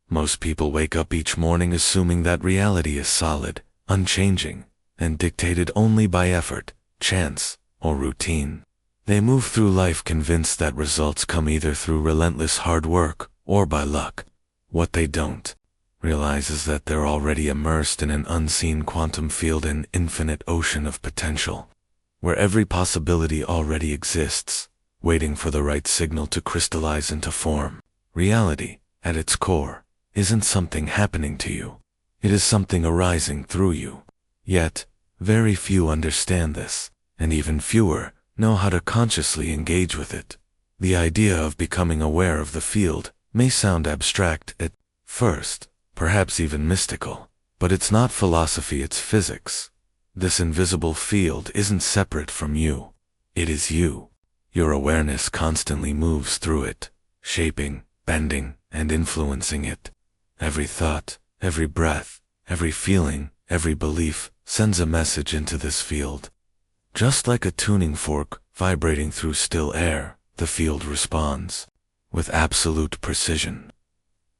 Most people wake up each morning assuming that reality is solid, unchanging, and dictated only by effort, chance, or routine. They move through life convinced that results come either through relentless hard work or by luck. What they don't realize is that they're already immersed in an unseen quantum field, an infinite ocean of potential, where every possibility already exists, waiting for the right signal to crystallize into form. Reality, at its core, isn't something happening to you. It is something arising through you. Yet, very few understand this, and even fewer know how to consciously engage with it. The idea of becoming aware of the field may sound abstract at first, perhaps even mystical, but it's not philosophy, it's physics. This invisible field isn't separate from you. It is you. Your awareness constantly moves through it, shaping, bending, and influencing it. Every thought, every breath, every feeling, every belief sends a message into this field. Just like a tuning fork vibrating through still air, the field responds with absolute precision.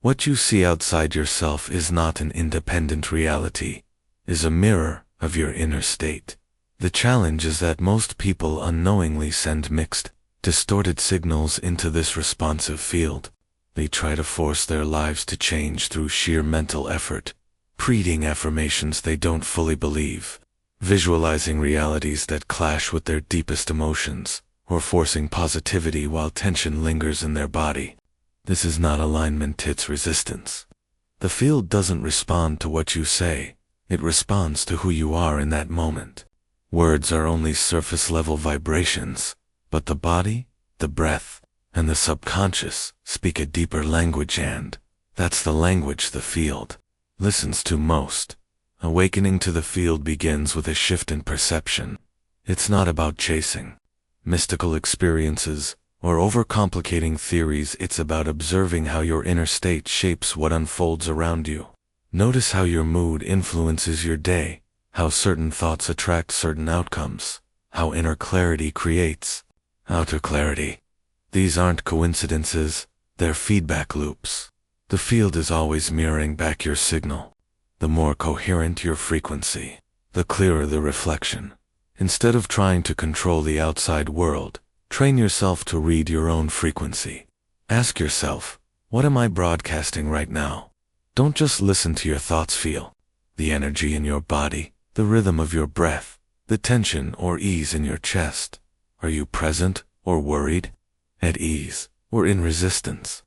What you see outside yourself is not an independent reality, is a mirror of your inner state. The challenge is that most people unknowingly send mixed, distorted signals into this responsive field. They try to force their lives to change through sheer mental effort, repeating affirmations they don't fully believe, visualizing realities that clash with their deepest emotions, or forcing positivity while tension lingers in their body. This is not alignment, it's resistance. The field doesn't respond to what you say, it responds to who you are in that moment. Words are only surface-level vibrations, but the body, the breath, and the subconscious speak a deeper language, and that's the language the field listens to most. Awakening to the field begins with a shift in perception. It's not about chasing mystical experiences or overcomplicating theories, it's about observing how your inner state shapes what unfolds around you. Notice how your mood influences your day, how certain thoughts attract certain outcomes, how inner clarity creates outer clarity. These aren't coincidences, they're feedback loops. The field is always mirroring back your signal. The more coherent your frequency, the clearer the reflection. Instead of trying to control the outside world, train yourself to read your own frequency. Ask yourself, what am I broadcasting right now? Don't just listen to your thoughts, feel the energy in your body, the rhythm of your breath, the tension or ease in your chest. Are you present or worried, at ease, or in resistance?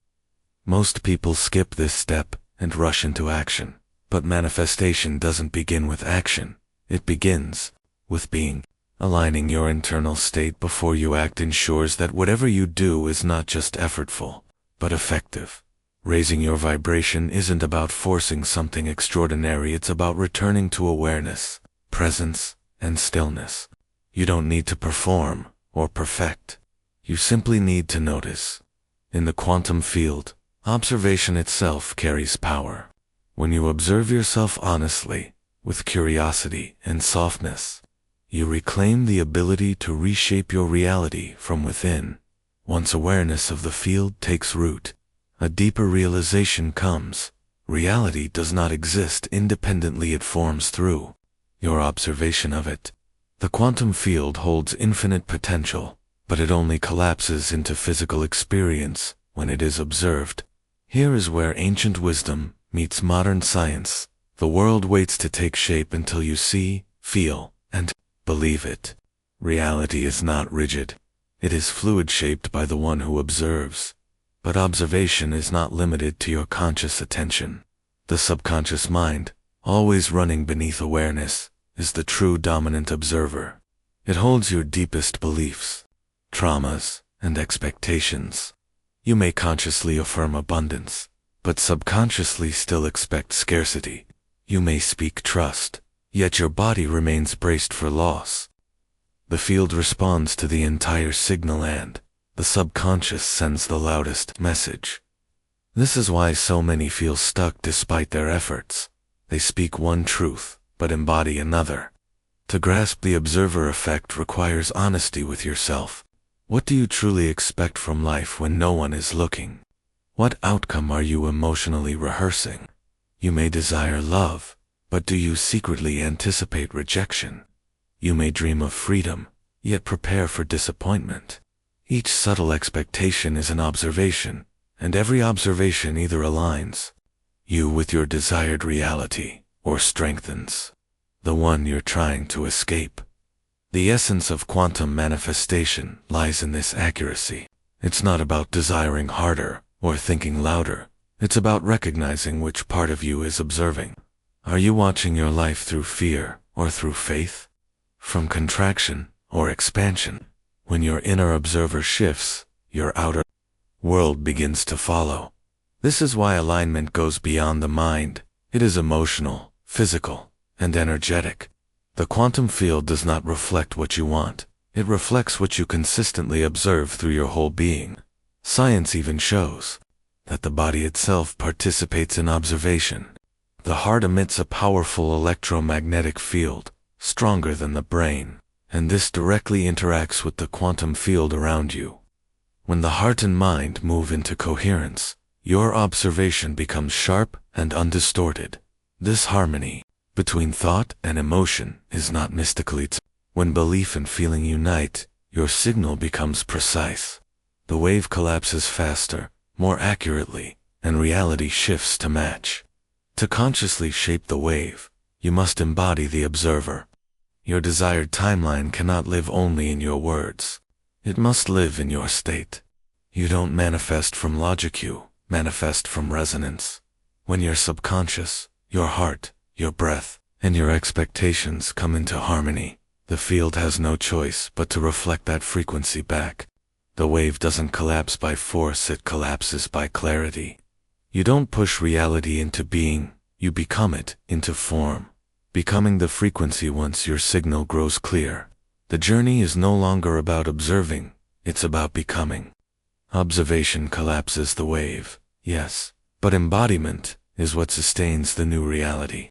Most people skip this step and rush into action, but manifestation doesn't begin with action, it begins with being. Aligning your internal state before you act ensures that whatever you do is not just effortful, but effective. Raising your vibration isn't about forcing something extraordinary, it's about returning to awareness, presence, and stillness. You don't need to perform or perfect. You simply need to notice. In the quantum field, observation itself carries power. When you observe yourself honestly, with curiosity and softness, you reclaim the ability to reshape your reality from within. Once awareness of the field takes root, a deeper realization comes. Reality does not exist independently, it forms through your observation of it. The quantum field holds infinite potential, but it only collapses into physical experience when it is observed. Here is where ancient wisdom meets modern science. The world waits to take shape until you see, feel, and believe it. Reality is not rigid. It is fluid, shaped by the one who observes. But observation is not limited to your conscious attention. The subconscious mind, always running beneath awareness, is the true dominant observer. It holds your deepest beliefs, traumas, and expectations. You may consciously affirm abundance, but subconsciously still expect scarcity. You may speak trust, yet your body remains braced for loss. The field responds to the entire signal, and the subconscious sends the loudest message. This is why so many feel stuck despite their efforts. They speak one truth, but embody another. To grasp the observer effect requires honesty with yourself. What do you truly expect from life when no one is looking? What outcome are you emotionally rehearsing? You may desire love, but do you secretly anticipate rejection? You may dream of freedom, yet prepare for disappointment. Each subtle expectation is an observation, and every observation either aligns you with your desired reality or strengthens the one you're trying to escape. The essence of quantum manifestation lies in this accuracy. It's not about desiring harder or thinking louder. It's about recognizing which part of you is observing. Are you watching your life through fear or through faith? From contraction or expansion? When your inner observer shifts, your outer world begins to follow. This is why alignment goes beyond the mind. It is emotional, physical, and energetic. The quantum field does not reflect what you want. It reflects what you consistently observe through your whole being. Science even shows that the body itself participates in observation. The heart emits a powerful electromagnetic field, stronger than the brain, and this directly interacts with the quantum field around you. When the heart and mind move into coherence, your observation becomes sharp and undistorted. This harmony between thought and emotion is not mystically. When belief and feeling unite, your signal becomes precise. The wave collapses faster, more accurately, and reality shifts to match. To consciously shape the wave, you must embody the observer. Your desired timeline cannot live only in your words. It must live in your state. You don't manifest from logic, you manifest from resonance. When your subconscious, your heart, your breath, and your expectations come into harmony, the field has no choice but to reflect that frequency back. The wave doesn't collapse by force, it collapses by clarity. You don't push reality into being, you become it into form. Becoming the frequency once your signal grows clear. The journey is no longer about observing, it's about becoming. Observation collapses the wave, yes, but embodiment is what sustains the new reality.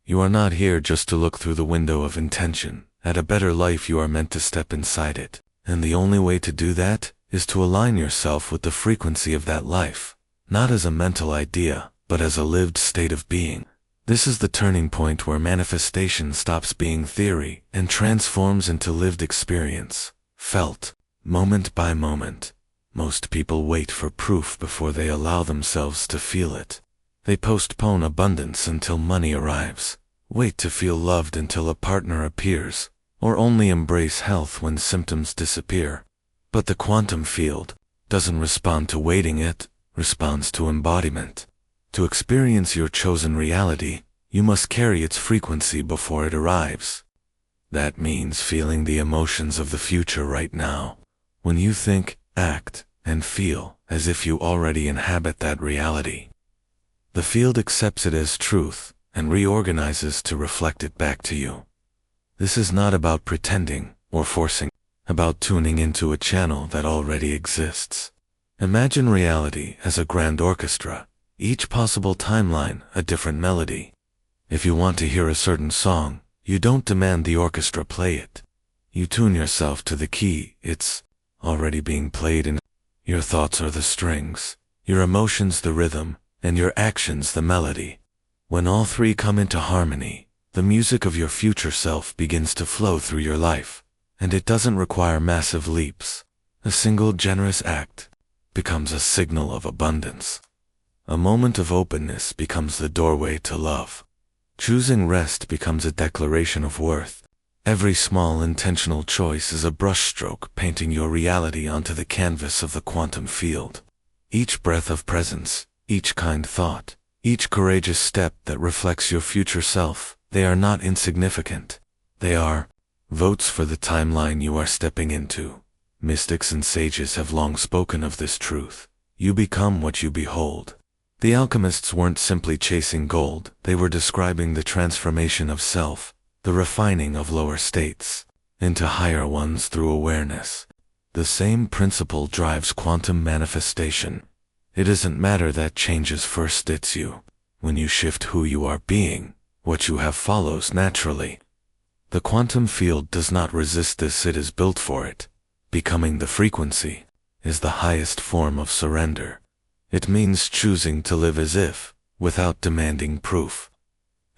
You are not here just to look through the window of intention. At a better life you are meant to step inside it, and the only way to do that is to align yourself with the frequency of that life, not as a mental idea, but as a lived state of being. This is the turning point where manifestation stops being theory and transforms into lived experience, felt, moment by moment. Most people wait for proof before they allow themselves to feel it. They postpone abundance until money arrives, wait to feel loved until a partner appears, or only embrace health when symptoms disappear. But the quantum field doesn't respond to waiting, it responds to embodiment. To experience your chosen reality, you must carry its frequency before it arrives. That means feeling the emotions of the future right now. When you think, act, and feel as if you already inhabit that reality, the field accepts it as truth and reorganizes to reflect it back to you. This is not about pretending or forcing, about tuning into a channel that already exists. Imagine reality as a grand orchestra, each possible timeline a different melody. If you want to hear a certain song, you don't demand the orchestra play it. You tune yourself to the key, it's already being played, and your thoughts are the strings, your emotions the rhythm, and your actions the melody. When all three come into harmony, the music of your future self begins to flow through your life, and it doesn't require massive leaps. A single generous act becomes a signal of abundance. A moment of openness becomes the doorway to love. Choosing rest becomes a declaration of worth. Every small intentional choice is a brushstroke painting your reality onto the canvas of the quantum field. Each breath of presence, each kind thought, each courageous step that reflects your future self, they are not insignificant. They are votes for the timeline you are stepping into. Mystics and sages have long spoken of this truth. You become what you behold. The alchemists weren't simply chasing gold, they were describing the transformation of self, the refining of lower states into higher ones through awareness. The same principle drives quantum manifestation. It isn't matter that changes first, it's you. When you shift who you are being, what you have follows naturally. The quantum field does not resist this, it is built for it. Becoming the frequency is the highest form of surrender. It means choosing to live as if, without demanding proof.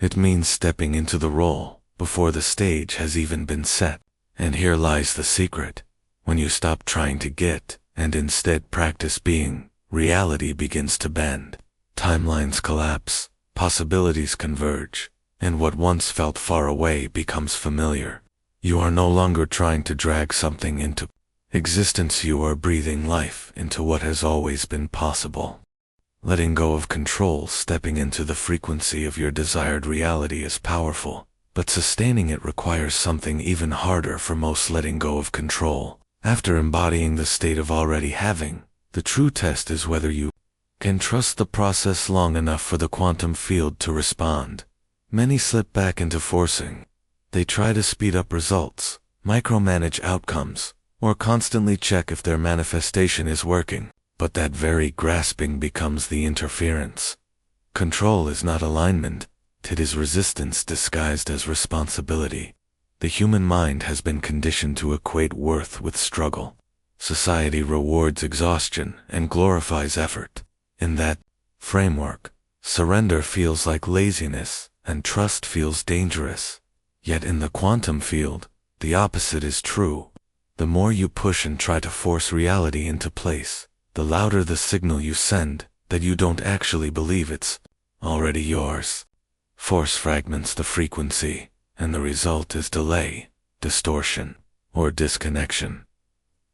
It means stepping into the role before the stage has even been set. And here lies the secret. When you stop trying to get, and instead practice being, reality begins to bend. Timelines collapse, possibilities converge, and what once felt far away becomes familiar. You are no longer trying to drag something into existence, you are breathing life into what has always been possible. Letting go of control, stepping into the frequency of your desired reality is powerful, but sustaining it requires something even harder for most. Letting go of control. After embodying the state of already having, the true test is whether you can trust the process long enough for the quantum field to respond. Many slip back into forcing. They try to speed up results, micromanage outcomes, or constantly check if their manifestation is working, but that very grasping becomes the interference. Control is not alignment, it is resistance disguised as responsibility. The human mind has been conditioned to equate worth with struggle. Society rewards exhaustion and glorifies effort. In that framework, surrender feels like laziness and trust feels dangerous. Yet in the quantum field, the opposite is true. The more you push and try to force reality into place, the louder the signal you send that you don't actually believe it's already yours. Force fragments the frequency, and the result is delay, distortion, or disconnection.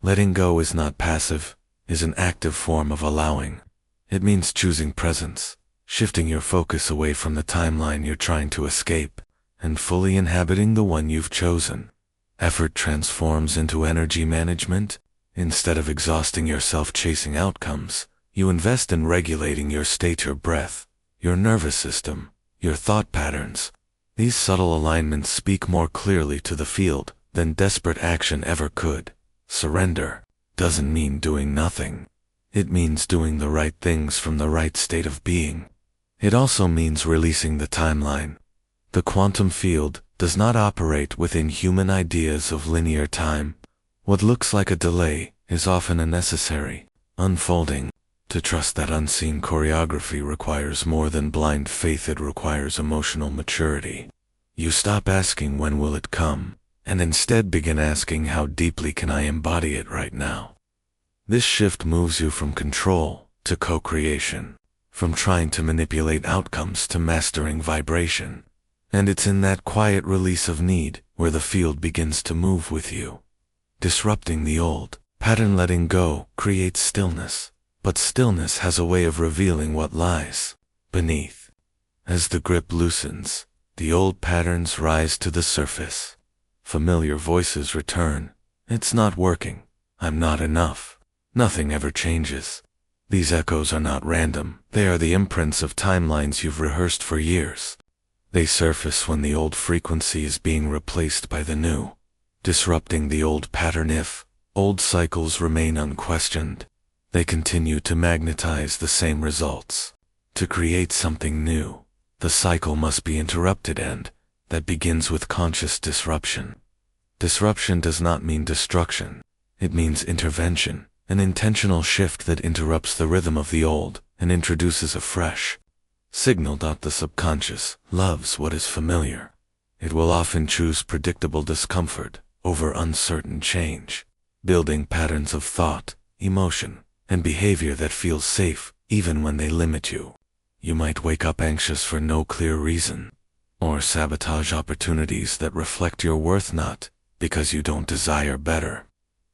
Letting go is not passive, is an active form of allowing. It means choosing presence, shifting your focus away from the timeline you're trying to escape, and fully inhabiting the one you've chosen. Effort transforms into energy management. Instead of exhausting yourself chasing outcomes, you invest in regulating your state, your breath, your nervous system, your thought patterns. These subtle alignments speak more clearly to the field than desperate action ever could. Surrender doesn't mean doing nothing. It means doing the right things from the right state of being. It also means releasing the timeline. The quantum field does not operate within human ideas of linear time. What looks like a delay is often a necessary unfolding. To trust that unseen choreography requires more than blind faith, it requires emotional maturity. You stop asking when will it come, and instead begin asking how deeply can I embody it right now. This shift moves you from control to co-creation, from trying to manipulate outcomes to mastering vibration. And it's in that quiet release of need where the field begins to move with you. Disrupting the old pattern, letting go, creates stillness. But stillness has a way of revealing what lies beneath. As the grip loosens, the old patterns rise to the surface. Familiar voices return. It's not working. I'm not enough. Nothing ever changes. These echoes are not random. They are the imprints of timelines you've rehearsed for years. They surface when the old frequency is being replaced by the new, disrupting the old pattern. If old cycles remain unquestioned, they continue to magnetize the same results. To create something new, the cycle must be interrupted, and that begins with conscious disruption. Disruption does not mean destruction. It means intervention, an intentional shift that interrupts the rhythm of the old and introduces a fresh signal. The subconscious loves what is familiar. It will often choose predictable discomfort over uncertain change, building patterns of thought, emotion, and behavior that feels safe even when they limit you. You might wake up anxious for no clear reason, or sabotage opportunities that reflect your worth, not because you don't desire better,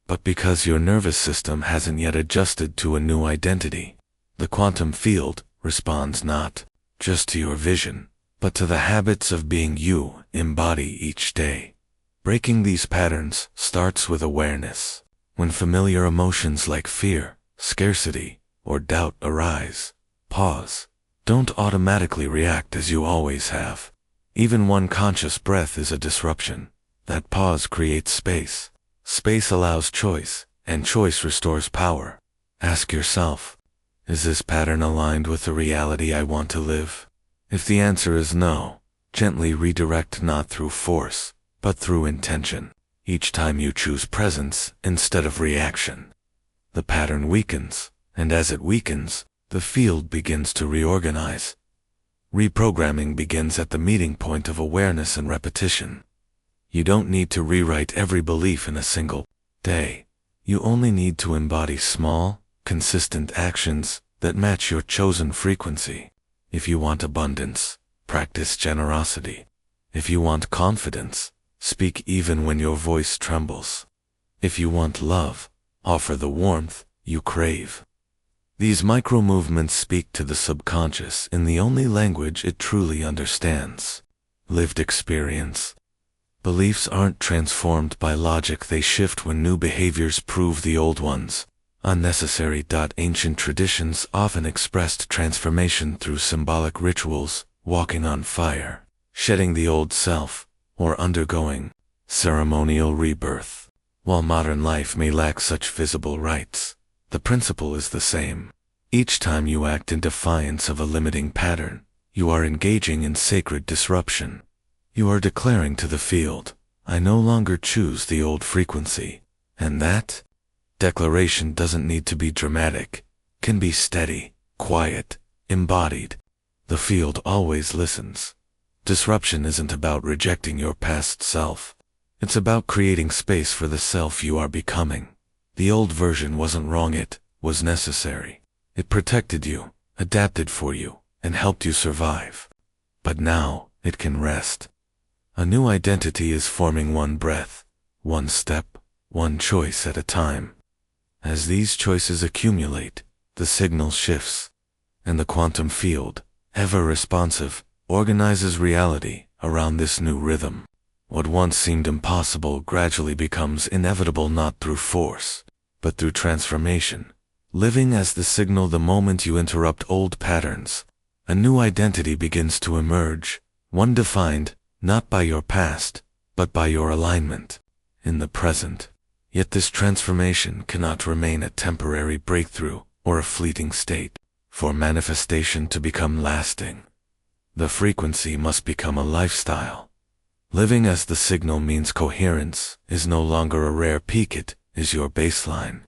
but because your nervous system hasn't yet adjusted to a new identity. The quantum field responds not just to your vision, but to the habits of being you embody each day. Breaking these patterns starts with awareness. When familiar emotions like fear, scarcity, or doubt arise, pause. Don't automatically react as you always have. Even one conscious breath is a disruption. That pause creates space. Space allows choice, and choice restores power. Ask yourself, is this pattern aligned with the reality I want to live? If the answer is no, gently redirect, not through force, but through intention. Each time you choose presence instead of reaction, the pattern weakens, and as it weakens, the field begins to reorganize. Reprogramming begins at the meeting point of awareness and repetition. You don't need to rewrite every belief in a single day. You only need to embody small, consistent actions that match your chosen frequency. If you want abundance, practice generosity. If you want confidence, speak even when your voice trembles. If you want love, offer the warmth you crave. These micro-movements speak to the subconscious in the only language it truly understands: lived experience. Beliefs aren't transformed by logic, they shift when new behaviors prove the old ones unnecessary. Ancient traditions often expressed transformation through symbolic rituals, walking on fire, shedding the old self, or undergoing ceremonial rebirth. While modern life may lack such visible rites, the principle is the same. Each time you act in defiance of a limiting pattern, you are engaging in sacred disruption. You are declaring to the field, I no longer choose the old frequency. And that declaration doesn't need to be dramatic, can be steady, quiet, embodied. The field always listens. Disruption isn't about rejecting your past self. It's about creating space for the self you are becoming. The old version wasn't wrong, it was necessary. It protected you, adapted for you, and helped you survive. But now, it can rest. A new identity is forming, one breath, one step, one choice at a time. As these choices accumulate, the signal shifts, and the quantum field, ever responsive, organizes reality around this new rhythm. What once seemed impossible gradually becomes inevitable, not through force, but through transformation. Living as the signal, the moment you interrupt old patterns, a new identity begins to emerge, one defined, not by your past, but by your alignment in the present. Yet this transformation cannot remain a temporary breakthrough or a fleeting state. For manifestation to become lasting, the frequency must become a lifestyle. Living as the signal means coherence is no longer a rare peak, it is your baseline.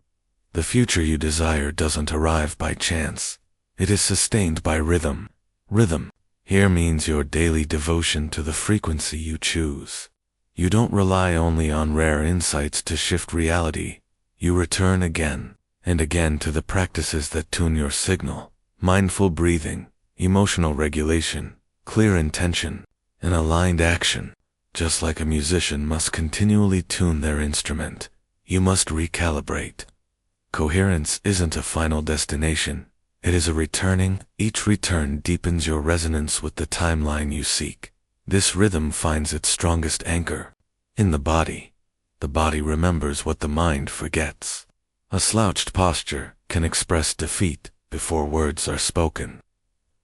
The future you desire doesn't arrive by chance. It is sustained by rhythm. Rhythm here means your daily devotion to the frequency you choose. You don't rely only on rare insights to shift reality. You return again and again to the practices that tune your signal: mindful breathing, emotional regulation, clear intention, and aligned action. Just like a musician must continually tune their instrument, you must recalibrate. Coherence isn't a final destination, it is a returning. Each return deepens your resonance with the timeline you seek. This rhythm finds its strongest anchor in the body. The body remembers what the mind forgets. A slouched posture can express defeat before words are spoken.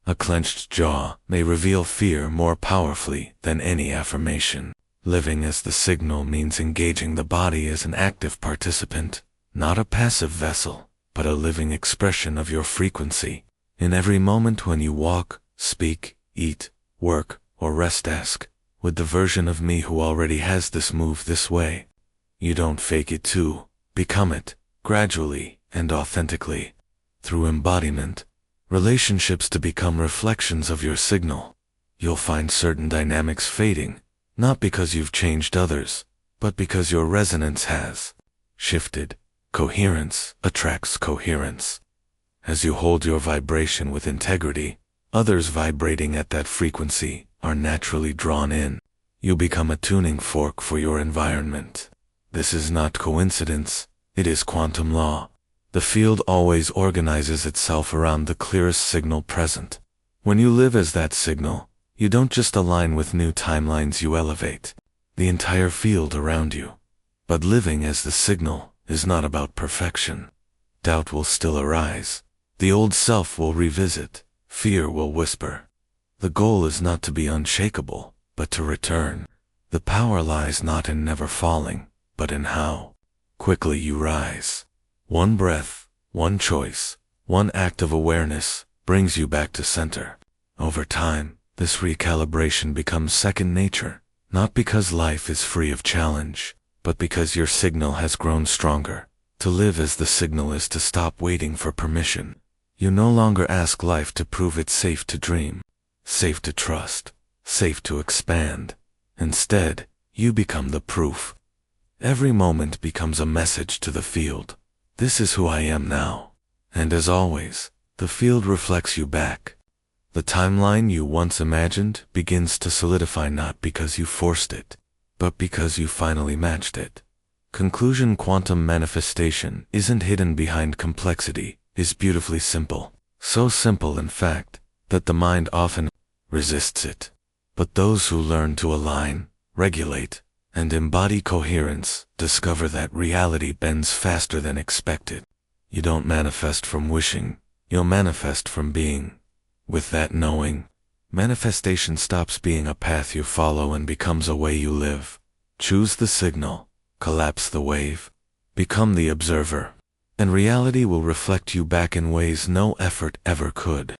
A clenched jaw may reveal fear more powerfully than any affirmation. Living as the signal means engaging the body as an active participant, not a passive vessel, but a living expression of your frequency. In every moment when you walk, speak, eat, work, or rest, ask, would the version of me who already has this move this way? You don't fake it to become it, gradually and authentically. Through embodiment, relationships to become reflections of your signal. You'll find certain dynamics fading, not because you've changed others, but because your resonance has shifted. Coherence attracts coherence. As you hold your vibration with integrity, others vibrating at that frequency are naturally drawn in. You become a tuning fork for your environment. This is not coincidence, it is quantum law. The field always organizes itself around the clearest signal present. When you live as that signal, you don't just align with new timelines, you elevate the entire field around you. But living as the signal is not about perfection. Doubt will still arise. The old self will revisit. Fear will whisper. The goal is not to be unshakable, but to return. The power lies not in never falling, but in how quickly you rise. One breath, one choice, one act of awareness brings you back to center. Over time, this recalibration becomes second nature, not because life is free of challenge, but because your signal has grown stronger. To live as the signal is to stop waiting for permission. You no longer ask life to prove it's safe to dream, safe to trust, safe to expand. Instead, you become the proof. Every moment becomes a message to the field. This is who I am now. And as always, the field reflects you back. The timeline you once imagined begins to solidify not because you forced it, but because you finally matched it. Conclusion: quantum manifestation isn't hidden behind complexity, is beautifully simple. So simple, in fact, that the mind often resists it. But those who learn to align, regulate, and embody coherence discover that reality bends faster than expected. You don't manifest from wishing, you'll manifest from being. With that knowing, manifestation stops being a path you follow and becomes a way you live. Choose the signal, collapse the wave, become the observer, and reality will reflect you back in ways no effort ever could.